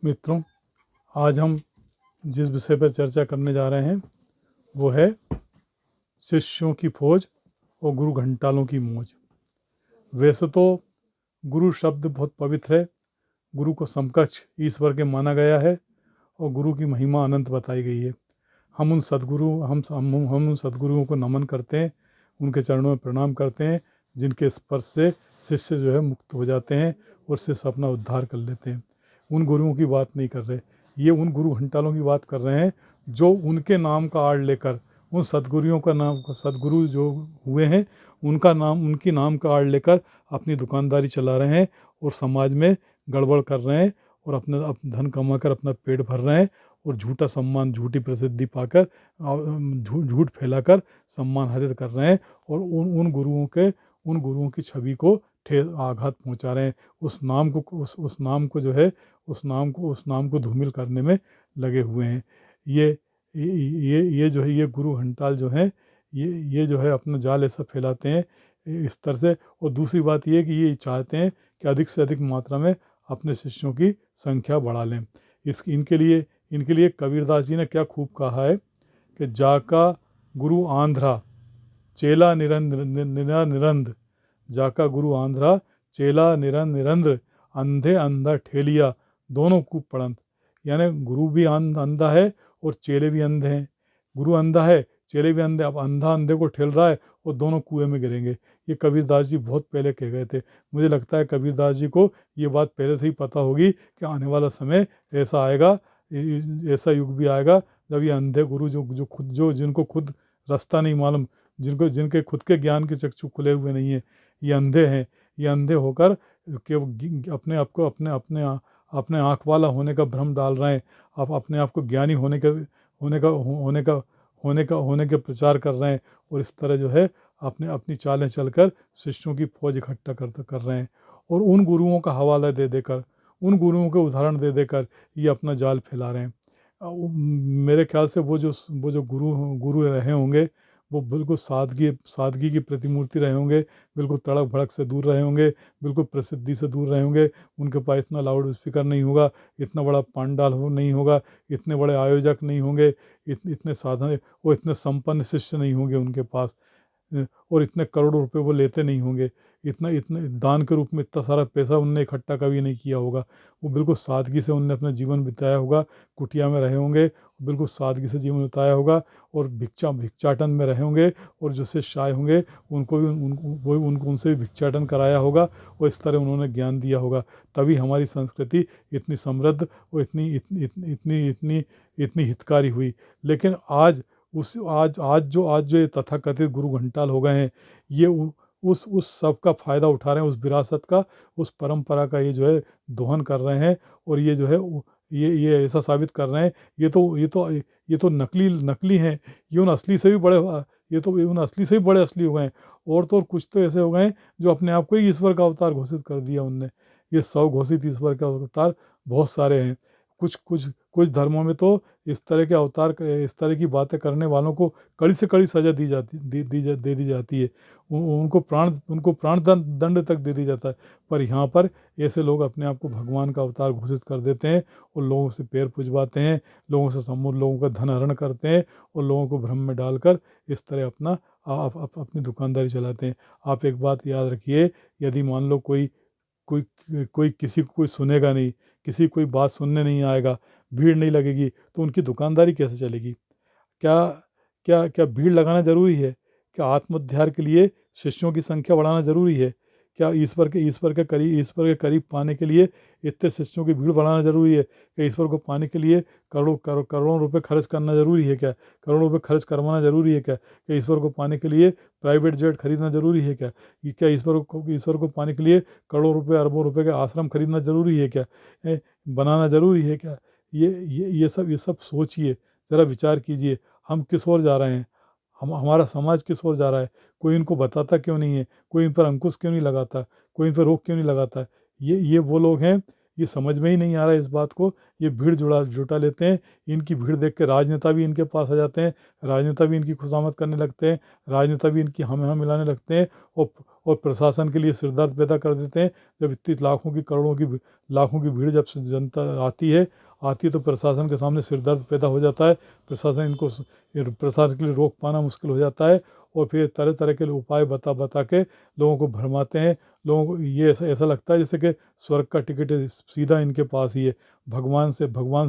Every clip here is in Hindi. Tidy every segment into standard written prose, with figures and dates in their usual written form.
मित्रों, आज हम जिस विषय पर चर्चा करने जा रहे हैं वो है शिष्यों की फौज और गुरु घंटालों की मौज। वैसे तो गुरु शब्द बहुत पवित्र है, गुरु को समकक्ष ईश्वर के माना गया है और गुरु की महिमा अनंत बताई गई है। हम उन सद्गुरुओं को नमन करते हैं, उनके चरणों में प्रणाम करते हैं, जिनके स्पर्श से शिष्य जो है मुक्त हो जाते हैं और शिष्य अपना उद्धार कर लेते हैं। उन गुरुओं की बात नहीं कर रहे, ये उन गुरु घंटालों की बात कर रहे हैं जो उनके नाम का आड़ लेकर, उन सद्गुरुओं का नाम, सद्गुरु जो हुए हैं उनका नाम, उनकी नाम का आड़ लेकर अपनी दुकानदारी चला रहे हैं और समाज में गड़बड़ कर रहे हैं और अपना धन कमाकर अपना पेट भर रहे हैं और झूठा सम्मान, झूठी प्रसिद्धि पाकर झूठ फैलाकर सम्मान हासिल कर रहे हैं और उन गुरुओं की छवि को आघात पहुंचा रहे हैं। उस नाम को जो है उस नाम को धूमिल करने में लगे हुए हैं। ये जो है, ये गुरु घंटाल जो हैं, ये जो है अपना जाल ऐसा फैलाते हैं इस तरह से। और दूसरी बात ये है कि ये चाहते हैं कि अधिक से अधिक मात्रा में अपने शिष्यों की संख्या बढ़ा लें। इनके लिए कबीरदास जी ने क्या खूब कहा है कि जाका गुरु आंध्रा चेला निरंद, जाका गुरु आंध्रा चेला निरंद्र, अंधे अंधा ठेलिया दोनों कूप पड़ंत। यानी गुरु भी अंधा है और चेले भी अंधे हैं। गुरु अंधा है, चेले भी अंधे, अब अंधा अंधे को ठेल रहा है और दोनों कुएं में गिरेंगे। ये कबीरदास जी बहुत पहले कह गए थे। मुझे लगता है कबीरदास जी को ये बात पहले से ही पता होगी कि आने वाला समय ऐसा आएगा, ऐसा युग भी आएगा जब ये अंधे गुरु जिनको खुद रास्ता नहीं मालूम, जिनके खुद के ज्ञान के चक्षु खुले हुए नहीं है, ये अंधे हैं। ये अंधे होकर के अपने आप को अपने आँख वाला होने का भ्रम डाल रहे हैं। आप अपने आप को ज्ञानी होने के प्रचार कर रहे हैं और इस तरह जो है अपनी चालें चलकर शिष्यों की फौज इकट्ठा कर रहे हैं। और उन गुरुओं का हवाला दे देकर, उन गुरुओं के उदाहरण दे देकर ये अपना जाल फैला रहे हैं। मेरे ख्याल से वो जो गुरु रहे होंगे वो बिल्कुल सादगी की प्रतिमूर्ति रहे होंगे, बिल्कुल तड़क भड़क से दूर रहे होंगे, बिल्कुल प्रसिद्धि से दूर रहे होंगे। उनके पास इतना लाउड स्पीकर नहीं होगा, इतना बड़ा पांडाल नहीं होगा, इतने बड़े आयोजक नहीं होंगे, इतने साधन और इतने संपन्न शिष्य नहीं होंगे उनके पास, और इतने करोड़ों रुपए वो लेते नहीं होंगे। इतने दान के रूप में इतना सारा पैसा उनने इकट्ठा कभी नहीं किया होगा। वो बिल्कुल सादगी से उनने अपना जीवन बिताया होगा, कुटिया में रहे होंगे, बिल्कुल सादगी से जीवन बिताया होगा और भिक्षाटन में रहे होंगे। और जो शिष्य आए होंगे उनको उनसे भी भिक्षाटन कराया होगा और इस तरह उन्होंने ज्ञान दिया होगा। तभी हमारी संस्कृति इतनी समृद्ध और इतनी हितकारी हुई। लेकिन आज जो ये तथाकथित गुरु घंटाल हो गए हैं, ये उस सब का फ़ायदा उठा रहे हैं, उस विरासत का, उस परंपरा का ये जो है दोहन कर रहे हैं। और ये जो है ये ऐसा साबित कर रहे हैं, ये तो नकली हैं, ये उन असली से भी बड़े, ये तो उन असली से भी बड़े असली हो गए हैं। और तो और कुछ तो ऐसे हो गए हैं जो अपने आप को ही ईश्वर का अवतार घोषित कर दिया उनने। ये 100 घोषित ईश्वर का अवतार बहुत सारे हैं। कुछ धर्मों में तो इस तरह की बातें करने वालों को कड़ी से कड़ी सजा दे दी जाती है। उनको प्राण दंड तक दे दी जाता है। पर यहाँ पर ऐसे लोग अपने आप को भगवान का अवतार घोषित कर देते हैं और लोगों से पैर पुजवाते हैं, लोगों का धन हरण करते हैं और लोगों को भ्रम में डालकर इस तरह अपनी दुकानदारी चलाते हैं। आप एक बात याद रखिए, यदि मान लो कोई किसी को कोई सुनेगा नहीं, किसी कोई बात सुनने नहीं आएगा, भीड़ नहीं लगेगी, तो उनकी दुकानदारी कैसे चलेगी? क्या क्या भीड़ लगाना जरूरी है? क्या आत्मोद्धार के लिए शिष्यों की संख्या बढ़ाना जरूरी है? क्या ईश्वर के करीब पाने के लिए इतने शिष्यों की भीड़ बढ़ाना जरूरी है? क्या ईश्वर को पाने के लिए करोड़ों रुपए खर्च करना जरूरी है? क्या करोड़ों रुपए खर्च करवाना जरूरी है? क्या ईश्वर को पाने के लिए प्राइवेट जेट खरीदना जरूरी है? क्या ईश्वर को पाने के लिए करोड़ों रुपए अरबों रुपए के आश्रम खरीदना जरूरी है? बनाना जरूरी है? क्या ये सब सोचिए, ज़रा विचार कीजिए, हम किस ओर जा रहे हैं? हमारा समाज किस ओर जा रहा है? कोई इनको बताता क्यों नहीं है? कोई इन पर अंकुश क्यों नहीं लगाता? कोई इन पर रोक क्यों नहीं लगाता? ये वो लोग हैं, ये समझ में ही नहीं आ रहा है इस बात को। ये भीड़ जुटा लेते हैं। इनकी भीड़ देख के राजनेता भी इनके पास आ जाते हैं, राजनेता भी इनकी खुशामद करने लगते हैं, राजनेता भी इनकी हम मिलाने लगते हैं और प्रशासन के लिए सिरदर्द पैदा कर देते हैं। जब इतनी लाखों की करोड़ों की लाखों की भीड़ जब जनता आती है तो प्रशासन के सामने सिरदर्द पैदा हो जाता है। प्रशासन के लिए रोक पाना मुश्किल हो जाता है और फिर तरह तरह के उपाय बता बता के लोगों को भरमाते हैं। लोगों को ये ऐसा ऐसा लगता है जैसे कि स्वर्ग का टिकट सीधा इनके पास ही है, भगवान से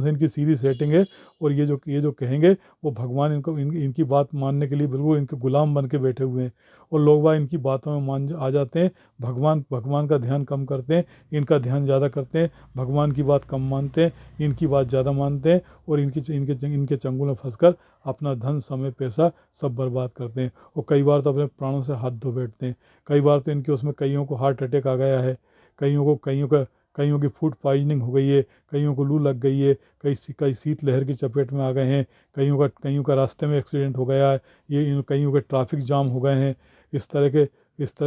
इनकी सीधी सेटिंग है। और ये जो कहेंगे वो भगवान इनकी बात मानने के लिए बिल्कुल इनके गुलाम बन के बैठे हुए हैं। और लोग बाग इनकी बातों में मान आ जाते हैं। भगवान का ध्यान कम करते हैं, इनका ध्यान ज़्यादा करते हैं। भगवान की बात कम मानते हैं, इनकी बात ज़्यादा मानते हैं। और इनके चंगुल में फंसकर अपना धन, समय, पैसा सब बर्बाद करते हैं। और कई बार तो अपने प्राणों से हाथ धो बैठते हैं। कई बार तो इनके उसमें कईयों को हार्ट अटैक आ गया है, कईयों की फूड पॉइजनिंग हो गई है, कईयों को लू लग गई है, कई शीतलहर की चपेट में आ गए हैं, कईयों का रास्ते में एक्सीडेंट हो गया है, कईयों के ट्रैफिक जाम हो गए हैं। इस तरह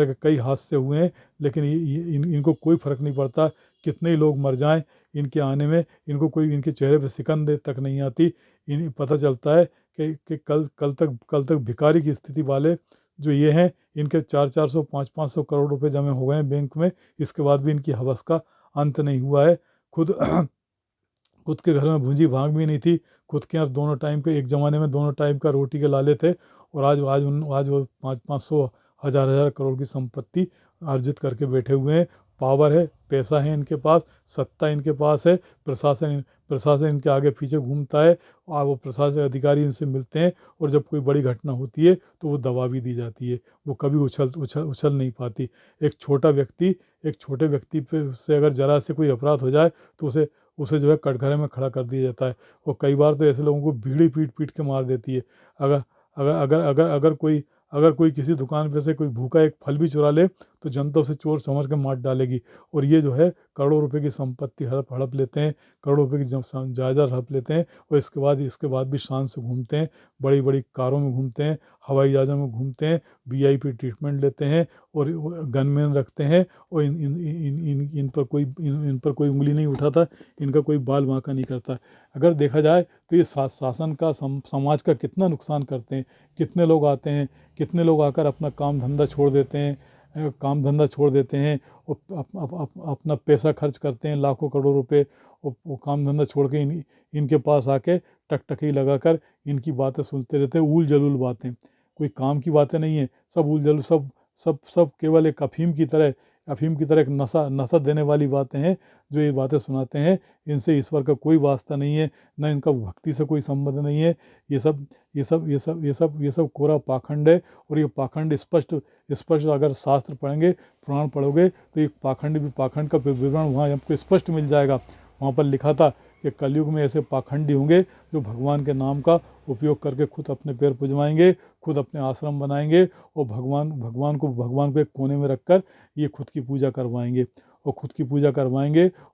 के कई हादसे हुए हैं। लेकिन इनको कोई फ़र्क नहीं पड़ता कितने ही लोग मर जाएं इनके आने में। इनके चेहरे पे सिकन तक नहीं आती। इन्हें पता चलता है कि कल तक भिखारी की स्थिति वाले जो ये हैं, इनके 400 500 करोड़ रुपए जमे हो गए हैं बैंक में। इसके बाद भी इनकी हवस का अंत नहीं हुआ है। खुद खुद के घर में भूंजी भाग भी नहीं थी। खुद के यहाँ दोनों टाइम के, एक ज़माने में दोनों टाइम का रोटी के लाले थे। और आज वो 500 हज़ार हज़ार करोड़ की संपत्ति अर्जित करके बैठे हुए हैं। पावर है, पैसा है इनके पास, सत्ता इनके पास है। प्रशासन इनके आगे पीछे घूमता है और वो प्रशासन अधिकारी इनसे मिलते हैं। और जब कोई बड़ी घटना होती है तो वो दबा भी दी जाती है, वो कभी उछल नहीं पाती। एक छोटे व्यक्ति पे से अगर जरा से कोई अपराध हो जाए तो उसे जो है कटघरे में खड़ा कर दिया जाता है। और कई बार तो ऐसे लोगों को बीड़ी पीट पीट के मार देती है। अगर अगर अगर अगर अगर कोई किसी दुकान पे से कोई भूखा एक फल भी चुरा ले तो जनता उसे चोर समझ के मार डालेगी। और ये जो है करोड़ों रुपए की संपत्ति हड़प लेते हैं, करोड़ों रुपए की जायदाद हड़प लेते हैं। और इसके बाद भी शान से घूमते हैं, बड़ी बड़ी कारों में घूमते हैं, हवाई जहाज़ों में घूमते हैं, वीआईपी ट्रीटमेंट लेते हैं और गनमैन रखते हैं। और इन पर कोई उंगली नहीं उठाता, इनका कोई बाल बांका नहीं करता। अगर देखा जाए तो ये शासन का समाज का कितना नुकसान करते हैं। कितने लोग आकर अपना काम धंधा छोड़ देते हैं, और अपना पैसा खर्च करते हैं, लाखों करोड़ रुपए। और वो काम धंधा छोड़ के इनके पास आके टकटकी लगाकर इनकी बातें सुनते रहते हैं। ऊल जलूल बातें, कोई काम की बातें नहीं है, सब ऊल जलूल, सब केवल एक अफीम की तरह एक नशा देने वाली बातें हैं जो ये बातें सुनाते हैं। इनसे ईश्वर का कोई वास्ता नहीं है, न इनका भक्ति से कोई संबंध नहीं है। ये सब कोरा पाखंड है। और ये पाखंड स्पष्ट अगर शास्त्र पढ़ेंगे, पुराण पढ़ोगे तो ये पाखंड का विवरण वहाँ आपको स्पष्ट मिल जाएगा। वहाँ पर लिखा था कि कलयुग में ऐसे पाखंडी होंगे जो भगवान के नाम का उपयोग करके खुद अपने पैर पुजवाएंगे, खुद अपने आश्रम बनाएंगे और भगवान को एक कोने में रखकर ये खुद की पूजा करवाएंगे।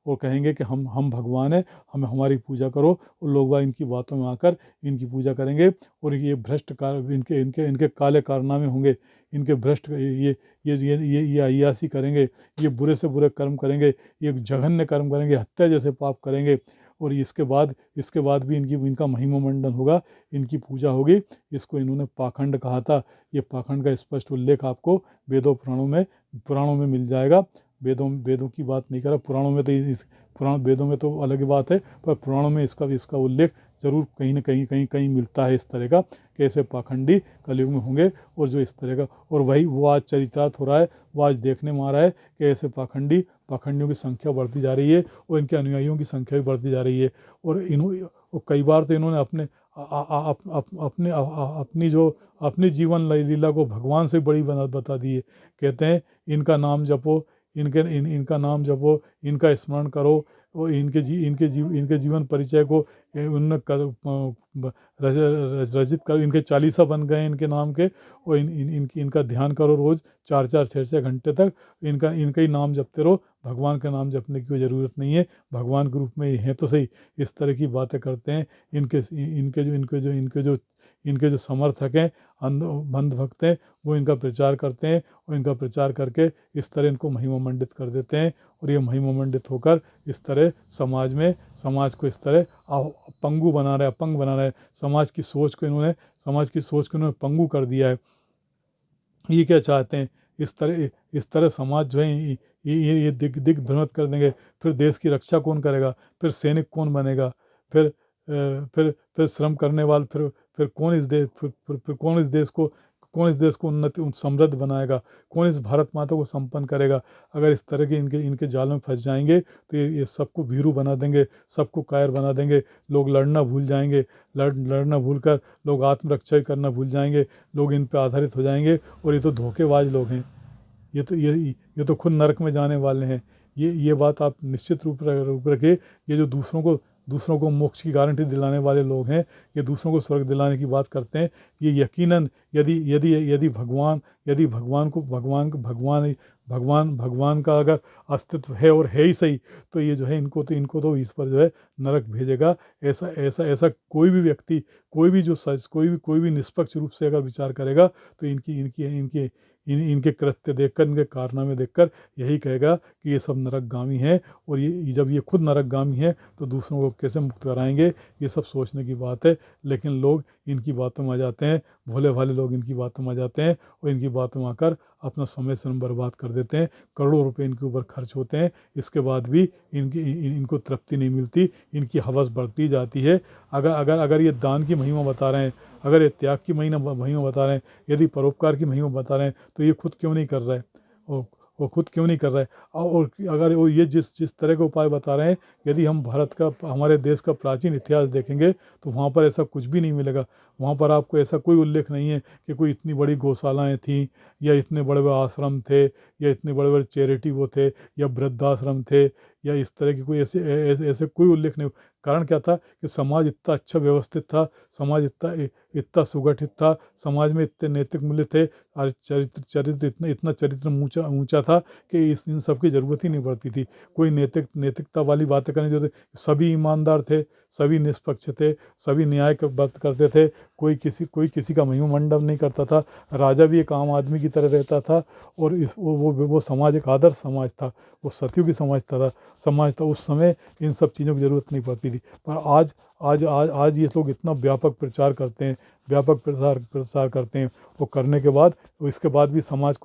और कहेंगे कि हम भगवान हैं, हमारी पूजा करो। और लोग वह इनकी बातों में आकर इनकी पूजा करेंगे। और ये भ्रष्ट कार्य इनके काले कारनामे होंगे। इनके भ्रष्ट ये अय्यासी करेंगे, ये बुरे से बुरे कर्म करेंगे, ये जघन्य कर्म करेंगे, हत्या जैसे पाप करेंगे। और इसके बाद भी इनका महिमा मंडन होगा, इनकी पूजा होगी। इसको इन्होंने पाखंड कहा था। ये पाखंड का स्पष्ट उल्लेख आपको पुराणों में मिल जाएगा। वेदों की बात नहीं कर रहा, पुराणों में तो वेदों में तो अलग बात है, पर पुराणों में इसका उल्लेख जरूर कहीं ना कहीं मिलता है। इस तरह का कि ऐसे पाखंडी कलयुग में होंगे और जो इस तरह का, और वो आज चरितार्थ हो रहा है, वो आज देखने में आ रहा है कि ऐसे पाखंडियों की संख्या बढ़ती जा रही है और इनके अनुयायियों की संख्या भी बढ़ती जा रही है। और कई बार तो इन्होंने अपनी जीवन लीला को भगवान से बड़ी बता दी है। कहते हैं इनका नाम जपो, इनका नाम जपो, इनका स्मरण करो। और इनके जीवन परिचय को उन्होंने रचित कर, इनके चालीसा बन गए इनके नाम के। और इनका ध्यान करो रोज़ 4-4 6-6 घंटे तक। इनका ही नाम जपते रहो, भगवान का नाम जपने की कोई ज़रूरत नहीं है, भगवान के रूप में ये हैं तो सही। इस तरह की बातें करते हैं। इनके जो समर्थक हैं, अंध भक्त हैं, वो इनका प्रचार करते हैं। और इनका प्रचार करके इस तरह इनको महिमा मंडित कर देते हैं। और ये महिमा मंडित होकर इस तरह समाज को इस तरह अपंग बना रहे। समाज की सोच को इन्होंने पंगु कर दिया है। ये क्या चाहते हैं? इस तरह समाज जो है ये दिग्भ्रमित कर देंगे। फिर देश की रक्षा कौन करेगा, फिर सैनिक कौन बनेगा, फिर फिर श्रम करने वाले, फिर कौन इस देश फिर कौन इस देश को उन्नति समृद्ध बनाएगा, कौन इस भारत माता को संपन्न करेगा। अगर इस तरह के इनके जाल में फंस जाएंगे तो ये सबको भीरू बना देंगे, सबको कायर बना देंगे। लोग लड़ना भूल जाएंगे, लड़ना भूल कर लोग आत्मरक्षा ही करना भूल जाएंगे, लोग इन पर आधारित हो जाएंगे। और ये तो धोखेबाज लोग हैं, ये तो खुद नरक में जाने वाले हैं। ये बात आप निश्चित रूप रखें। ये जो दूसरों को मोक्ष की गारंटी दिलाने वाले लोग हैं, ये दूसरों को स्वर्ग दिलाने की बात करते हैं। ये यकीनन यदि भगवान का अगर अस्तित्व है और है ही सही, तो ये जो है इनको तो इस पर जो है नरक भेजेगा। ऐसा कोई भी व्यक्ति, कोई भी निष्पक्ष रूप से अगर विचार करेगा तो इनके कृत्य देखकर, इनके कारनामे देखकर यही कहेगा कि ये सब नरकगामी हैं। और ये जब ये खुद नरकगामी हैं तो दूसरों को कैसे मुक्त कराएंगे, ये सब सोचने की बात है। लेकिन लोग इनकी बातों में आ जाते हैं, भोले भाले लोग इनकी बातों में आ जाते हैं और इनकी बातों में आकर अपना समय श्रम बर्बाद कर देते हैं। करोड़ों रुपए इनके ऊपर खर्च होते हैं, इसके बाद भी इनको तृप्ति नहीं मिलती, इनकी हवस बढ़ती जाती है। अगर ये दान की महिमा बता रहे हैं, अगर ये त्याग की महिमा बता रहे हैं, यदि परोपकार की महिमा बता रहे हैं, तो ये खुद क्यों नहीं कर रहे हैं? वो खुद क्यों नहीं कर रहे हैं? और अगर वो ये जिस तरह के उपाय बता रहे हैं, यदि हम हमारे देश का प्राचीन इतिहास देखेंगे तो वहाँ पर ऐसा कुछ भी नहीं मिलेगा। वहाँ पर आपको ऐसा कोई उल्लेख नहीं है कि कोई इतनी बड़ी गौशालाएँ थीं, या इतने बड़े बड़े आश्रम थे, या इतने बड़े बड़े चैरिटी वो थे, या वृद्धाश्रम थे, या इस तरह की कोई ऐसे कोई उल्लेख नहीं। कारण क्या था कि समाज इतना अच्छा व्यवस्थित था, समाज इतना सुगठित था, समाज में इतने नैतिक मूल्य थे, और चरित्र इतना चरित्र ऊंचा था कि इन सब की ज़रूरत ही नहीं पड़ती थी। कोई नैतिकता वाली बातें करने जो थे, सभी ईमानदार थे, सभी निष्पक्ष थे, सभी न्याय का बात करते थे। कोई किसी का महिमा मंडन नहीं करता था। राजा भी एक आम आदमी की तरह रहता था। और वो समाज एक आदर्श समाज था, वो सतयुग की समाज था। उस समय इन सब चीज़ों की ज़रूरत नहीं पड़ती थी। पर आज ये लोग इतना व्यापक प्रचार करते हैं, व्यापक प्रसार करते हैं। वो करने के बाद, इसके बाद भी समाज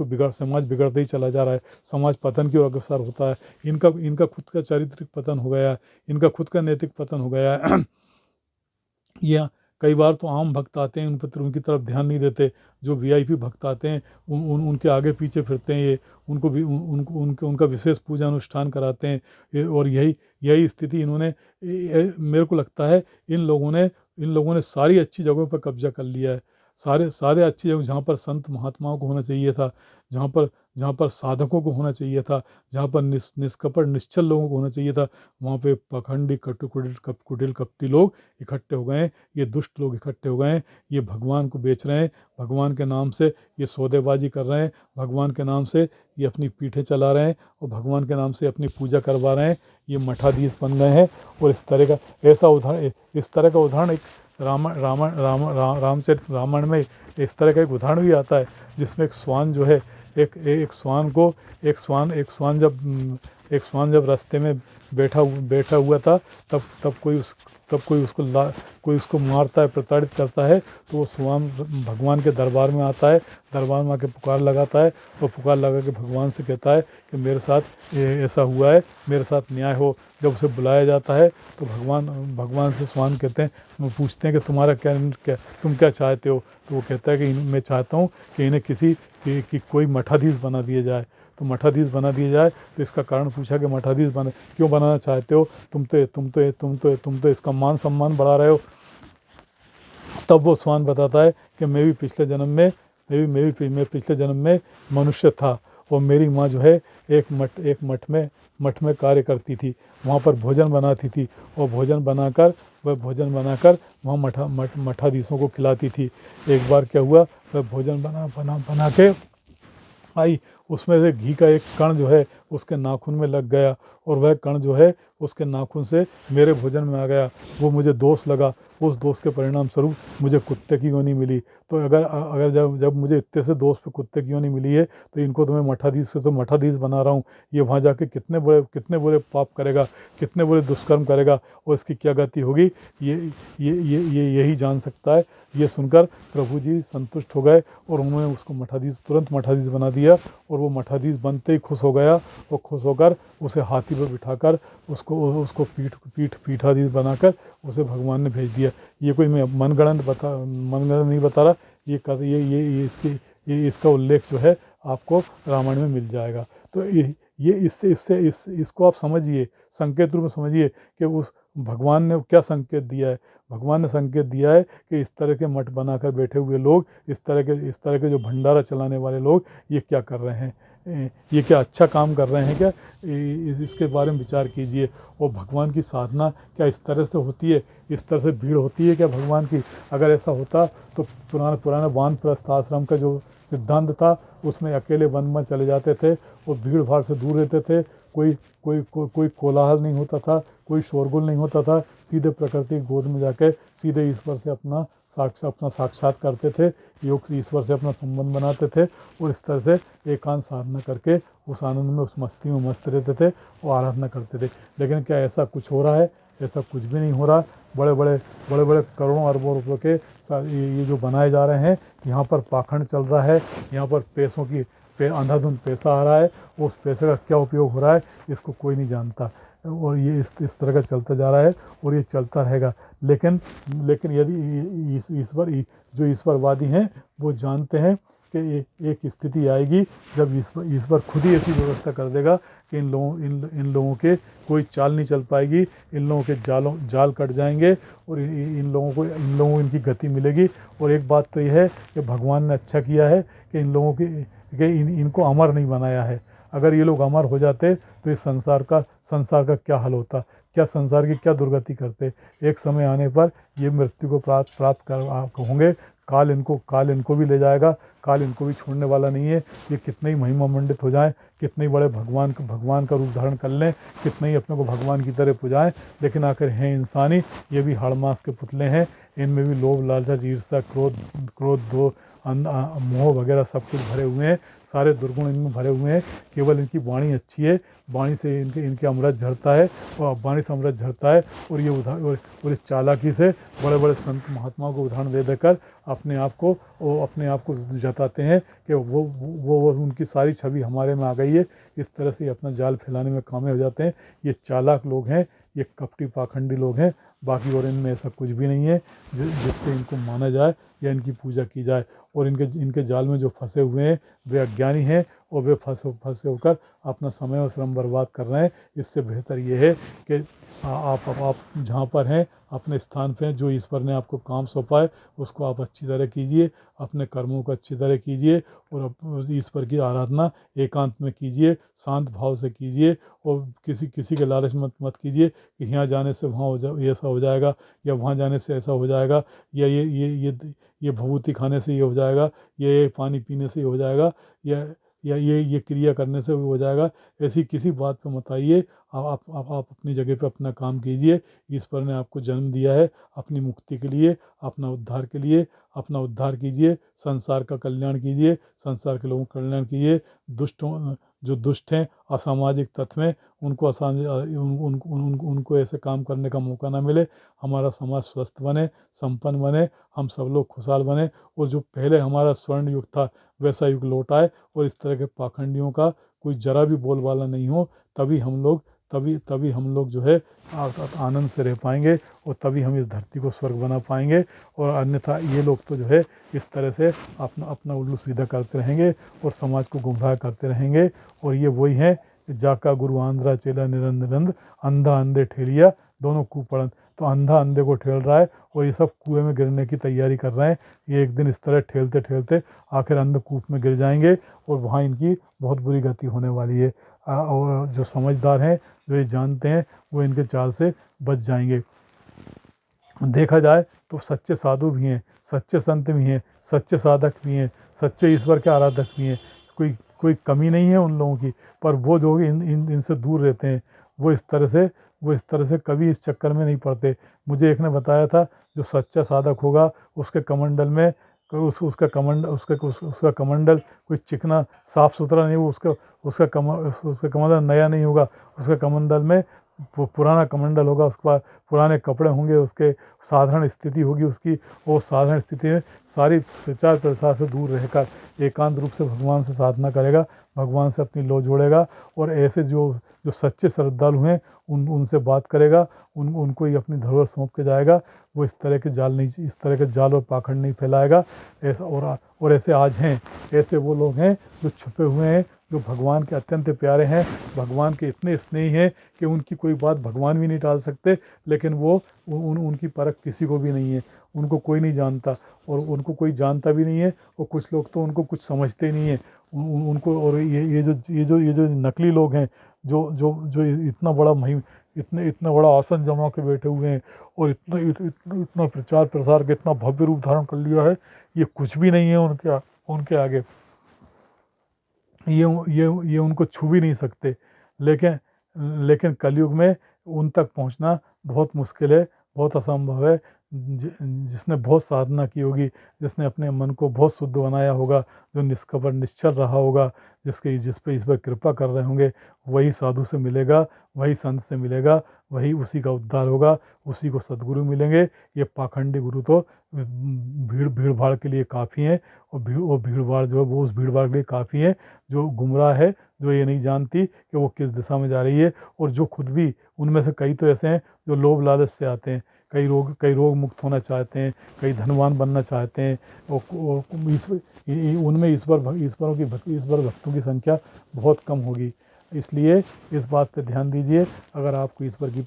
बिगड़ते ही चला जा रहा है, समाज पतन की ओर अग्रसर होता है। इनका खुद का चारित्रिक पतन हो गया है, इनका खुद का नैतिक पतन हो गया है। या कई बार तो आम भक्त आते हैं, उनकी तरफ ध्यान नहीं देते। जो वीआईपी भक्त आते हैं उनके आगे पीछे फिरते हैं, ये उनको भी उनका विशेष पूजा अनुष्ठान कराते हैं। और यही स्थिति मेरे को लगता है इन लोगों ने सारी अच्छी जगहों पर कब्जा कर लिया है। सारे अच्छी जगह जहाँ पर संत महात्माओं को होना चाहिए था, जहाँ पर साधकों को होना चाहिए था, जहाँ पर निष्कपट निश्चल लोगों को होना चाहिए था, वहाँ पे पाखंडी कुटिल कपटी लोग इकट्ठे हो गए हैं। ये दुष्ट लोग इकट्ठे हो गए हैं। ये भगवान को बेच रहे हैं, भगवान के नाम से ये सौदेबाजी कर रहे हैं, भगवान के नाम से ये अपनी पीठें चला रहे हैं, और भगवान के नाम से अपनी पूजा करवा रहे हैं। ये मठाधीश बन गए हैं। और इस तरह का उदाहरण एक रामचरित रामायण में इस तरह का एक उदाहरण भी आता है, जिसमें एक श्वान जो है, एक श्वान जब रास्ते में बैठा हुआ था, तब कोई उसको मारता है, प्रताड़ित करता है। तो वो श्वान भगवान के दरबार में आता है, दरबार में आके पुकार लगाता है, और पुकार लगा के भगवान से कहता है कि मेरे साथ ऐसा हुआ है, मेरे साथ न्याय हो। जब उसे बुलाया जाता है तो भगवान से श्वान कहते हैं, वो पूछते हैं कि तुम क्या चाहते हो। तो वो कहता है कि मैं चाहता हूँ कि इन्हें कि कोई मठाधीश बना दिया जाए। तो मठाधीश बना दिया जाए। तो इसका कारण पूछा कि मठाधीश क्यों बनाना चाहते हो, तुम तो इसका मान सम्मान बढ़ा रहे हो। तब वो श्वान बताता है कि मैं पिछले जन्म में मनुष्य था, और मेरी माँ जो है एक मठ में कार्य करती थी, वहाँ पर भोजन बनाती थी, और भोजन बनाकर वहाँ मठाधीशों को खिलाती थी। एक बार क्या हुआ, वह भोजन बना के आई, उसमें से घी का एक कण जो है उसके नाखून में लग गया और वह कण जो है उसके नाखून से मेरे भोजन में आ गया, वो मुझे दोष लगा। उस दोष के परिणाम स्वरूप मुझे कुत्ते की योनि मिली। तो अगर अगर जब जब मुझे इतने से दोष पे कुत्ते की योनि मिली है तो इनको तो मैं मठाधीश से तो मठाधीश बना रहा हूँ, ये वहाँ जाके कितने बुरे पाप करेगा, कितने बुरे दुष्कर्म करेगा और इसकी क्या गति होगी, ये यही जान सकता है। ये सुनकर प्रभु जी संतुष्ट हो गए और उन्होंने उसको मठाधीश तुरंत मठाधीश बना दिया और वो मठाधीश बनते ही खुश हो गया और खुश होकर उसे हाथी पर बिठाकर उसको पीठाधीश बनाकर उसे भगवान ने भेज दिया। ये कोई मैं मनगढ़ंत नहीं बता रहा, ये इसका उल्लेख जो है आपको रामायण में मिल जाएगा। तो ये इसको आप समझिए, संकेत रूप में समझिए कि उस भगवान ने क्या संकेत दिया है। भगवान ने संकेत दिया है कि इस तरह के मठ बनाकर बैठे हुए लोग, इस तरह के जो भंडारा चलाने वाले लोग ये क्या कर रहे हैं, ये क्या अच्छा काम कर रहे हैं क्या, इसके बारे में विचार कीजिए। और भगवान की साधना क्या इस तरह से होती है, इस तरह से भीड़ होती है क्या भगवान की? अगर ऐसा होता तो पुराना वानप्रस्थ आश्रम का जो सिद्धांत था उसमें अकेले वन में चले जाते थे और भीड़ भाड़ से दूर रहते थे, कोई कोलाहल नहीं होता था, कोई शोरगुल नहीं होता था, सीधे प्रकृति की गोद में जाके सीधे ईश्वर से अपना साक्षात करते थे, योग से ईश्वर से अपना संबंध बनाते थे और इस तरह से एकांत साधना करके उस आनंद में, उस मस्ती में मस्त रहते थे और आराधना करते थे। लेकिन क्या ऐसा कुछ हो रहा है? ऐसा कुछ भी नहीं हो रहा। बड़े बड़े करोड़ों अरबों रुपए के ये जो बनाए जा रहे हैं, यहाँ पर पाखंड चल रहा है, यहाँ पर पैसों की अंधाधुंध पैसा आ रहा है, उस पैसे का क्या उपयोग हो रहा है इसको कोई नहीं जानता और ये इस तरह का चलता जा रहा है और ये चलता रहेगा। लेकिन यदि जो ईश्वरवादी हैं वो जानते हैं कि एक स्थिति आएगी जब ईश्वर खुद ही ऐसी व्यवस्था कर देगा कि इन लोगों के कोई चाल नहीं चल पाएगी, इन लोगों के जाल कट जाएंगे और इन लोगों को इनकी गति मिलेगी। और एक बात तो यह है कि भगवान ने अच्छा किया है कि इनको अमर नहीं बनाया है। अगर ये लोग अमर हो जाते तो इस संसार का क्या हाल होता, क्या संसार की क्या दुर्गति करते। एक समय आने पर ये मृत्यु को प्राप्त कर होंगे। काल इनको भी ले जाएगा, काल इनको भी छोड़ने वाला नहीं है। ये कितने ही महिमा मंडित हो जाएं, कितने ही बड़े भगवान का रूप धारण कर लें, कितने ही अपने को भगवान की तरह पुजाएं, लेकिन आखिर हैं इंसानी, ये भी हाड़ मांस के पुतले हैं। इनमें भी लोभ, लालच, ईर्ष्या, क्रोध, मोह वगैरह सब कुछ भरे हुए हैं, सारे दुर्गुण इनमें भरे हुए हैं। केवल इनकी वाणी अच्छी है, वाणी से इनके अमृत झरता है और वाणी से अमृत झरता है और ये इस चालाकी से बड़े बड़े संत महात्माओं को उदाहरण दे देकर अपने आप को जताते हैं कि वो उनकी सारी छवि हमारे में आ गई है। इस तरह से अपना जाल फैलाने में कामयाब हो जाते हैं। ये चालाक लोग हैं, ये कपटी पाखंडी लोग हैं। बाकी और इनमें ऐसा कुछ भी नहीं है जिससे इनको माना जाए या इनकी पूजा की जाए। और इनके जाल में जो फंसे हुए हैं वे अज्ञानी हैं और वे फंसे होकर अपना समय और श्रम बर्बाद कर रहे हैं। इससे बेहतर ये है कि आप जहाँ पर हैं, अपने स्थान पे हैं, जो ईश्वर ने आपको काम सौंपा है उसको आप अच्छी तरह कीजिए, अपने कर्मों को अच्छी तरह कीजिए और ईश्वर की आराधना एकांत में कीजिए, शांत भाव से कीजिए और किसी के लालच मत कीजिए कि यहाँ जाने से वहाँ ऐसा हो जाएगा या वहाँ जाने से ऐसा हो जाएगा या ये भभूति खाने से ये हो जाएगा, ये पानी पीने से ये हो जाएगा या ये क्रिया करने से हो जाएगा। ऐसी किसी बात पे मत आइए। आप अपनी जगह पे अपना काम कीजिए। ईश्वर ने आपको जन्म दिया है अपनी मुक्ति के लिए, अपना उद्धार के लिए। अपना उद्धार कीजिए, संसार का कल्याण कीजिए, संसार के लोगों का कल्याण कीजिए। जो दुष्ट हैं, असामाजिक तत्व हैं, उनको ऐसे काम करने का मौका ना मिले। हमारा समाज स्वस्थ बने, संपन्न बने, हम सब लोग खुशहाल बने और जो पहले हमारा स्वर्ण युग था वैसा युग लौट आए और इस तरह के पाखंडियों का कोई जरा भी बोलबाला नहीं हो। तभी हम लोग जो है आनंद से रह पाएंगे और तभी हम इस धरती को स्वर्ग बना पाएंगे। और अन्यथा ये लोग तो जो है इस तरह से अपना उल्लू सीधा करते रहेंगे और समाज को गुमराह करते रहेंगे। और ये वही है जाका गुरु आंध्रा चेला निरंद अंधा अंधे ठेलिया दोनों कुपड़न। तो अंधा अंधे को ठेल रहा है और ये सब कुएं में गिरने की तैयारी कर रहे हैं। ये एक दिन इस तरह ठेलते ठेलते आखिर अंधकूप में गिर जाएंगे और वहाँ इनकी बहुत बुरी गति होने वाली है। और जो समझदार हैं, जो ये जानते हैं, वो इनके चाल से बच जाएंगे। देखा जाए तो सच्चे साधु भी हैं, सच्चे संत भी हैं, सच्चे साधक भी हैं, सच्चे ईश्वर के आराधक भी हैं। कोई कोई कमी नहीं है उन लोगों की, पर वो जो इनसे दूर रहते हैं वो इस तरह से कभी इस चक्कर में नहीं पड़ते। मुझे एक ने बताया था, जो सच्चा साधक होगा उसके कमंडल में उसका कमंडल कोई चिकना साफ सुथरा नहीं हो, उसका कमंडल नया नहीं होगा, उसके कमंडल में पुराना कमंडल होगा, उसके पास पुराने कपड़े होंगे, उसके साधारण स्थिति होगी उसकी। और साधारण स्थिति में सारी प्रचार प्रसार से दूर रहकर एकांत रूप से भगवान से साधना करेगा, भगवान से अपनी लो जोड़ेगा। और ऐसे जो जो सच्चे श्रद्धालु हैं उनसे बात करेगा, उनको ही अपनी धरोहर सौंप के जाएगा। वो इस तरह के जाल और पाखंड नहीं फैलाएगा। ऐसा और ऐसे आज हैं, ऐसे वो लोग हैं जो छुपे हुए हैं, जो भगवान के अत्यंत प्यारे हैं, भगवान के इतने स्नेही हैं कि उनकी कोई बात भगवान भी नहीं टाल सकते। लेकिन वो उनकी परख किसी को भी नहीं है, उनको कोई नहीं जानता और उनको कोई जानता भी नहीं है। और कुछ लोग तो उनको कुछ समझते ही नहीं है उनको। और ये जो नकली लोग हैं, जो जो जो इतना बड़ा महिम इतना बड़ा आसन जमा के बैठे हुए हैं और इतना प्रचार प्रसार के इतना भव्य रूप धारण कर लिया है, ये कुछ भी नहीं है उनके आगे। ये उनको छू भी नहीं सकते। लेकिन लेकिन कलयुग में उन तक पहुंचना बहुत मुश्किल है, बहुत असंभव है। जिसने बहुत साधना की होगी, जिसने अपने मन को बहुत शुद्ध बनाया होगा, जो निष्कपट निश्चल रहा होगा, जिस पे ईश्वर कृपा कर रहे होंगे, वही साधु से मिलेगा, वही संत से मिलेगा, वही उसी का उद्धार होगा, उसी को सद्गुरु मिलेंगे। ये पाखंडी गुरु तो भीड़ भाड़ के लिए काफ़ी हैं। और भीड़ भाड़ जो है वो उस भीड़ भाड़ के लिए काफ़ी है जो गुमराह है, जो ये नहीं जानती कि वो किस दिशा में जा रही है। और जो खुद भी, उनमें से कई तो ऐसे हैं जो लोभ लालच से आते हैं, कई रोग मुक्त होना चाहते हैं, कई धनवान बनना चाहते हैं। और उनमें ईश्वर भक्तों की संख्या बहुत कम होगी। इसलिए इस बात पे ध्यान दीजिए। अगर आपको ईश्वर की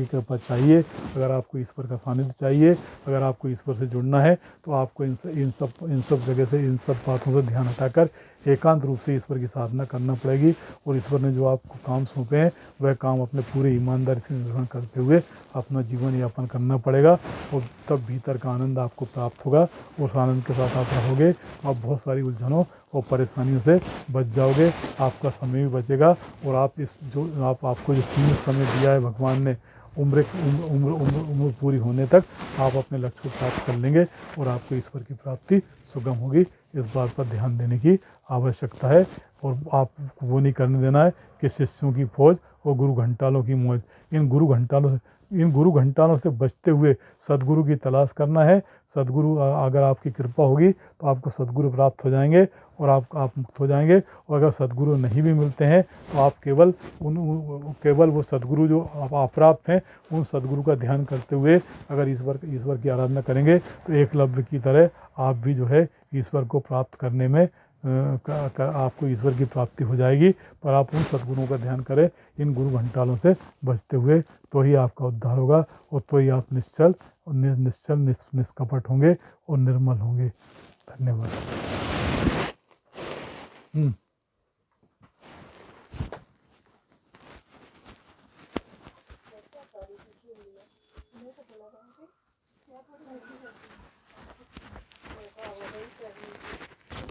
कृपा चाहिए, अगर आपको ईश्वर का सानिध्य चाहिए, अगर आपको ईश्वर से जुड़ना है, तो आपको इन सब जगह से, इन सब बातों से ध्यान हटाकर एकांत रूप से ईश्वर की साधना करना पड़ेगी। और ईश्वर ने जो आपको काम सौंपे हैं, वह काम अपने पूरे ईमानदारी से निर्वहन करते हुए अपना जीवन यापन करना पड़ेगा। और तब भीतर का आनंद आपको प्राप्त होगा। उस आनंद के साथ आप रहोगे, आप बहुत सारी उलझनों और परेशानियों से बच जाओगे, आपका समय भी बचेगा। और आपको जो सीमित समय दिया है भगवान ने, उम्र पूरी होने तक आप अपने लक्ष्य को प्राप्त कर लेंगे और आपको ईश्वर की प्राप्ति सुगम होगी। इस बात पर ध्यान देने की आवश्यकता है। और आपको वो नहीं करने देना है कि शिष्यों की फौज और गुरु घंटालों की मौज। इन गुरु घंटालों से बचते हुए सदगुरु की तलाश करना है। अगर आपकी कृपा होगी तो आपको सदगुरु प्राप्त हो जाएंगे और आप मुक्त हो जाएंगे। और अगर सदगुरु नहीं भी मिलते हैं तो आप केवल वो सदगुरु जो आप अप्राप्त हैं, उन सदगुरु का ध्यान करते हुए अगर ईश्वर की आराधना करेंगे, तो एकलव्य की तरह आप भी जो है ईश्वर को प्राप्त करने में आपको ईश्वर की प्राप्ति हो जाएगी। पर आप उन सदगुरुओं का ध्यान करें, इन गुरु घंटालों से बचते हुए, तो ही आपका उद्धार होगा। और तो ही आप निष्कपट होंगे और निर्मल होंगे। धन्यवाद।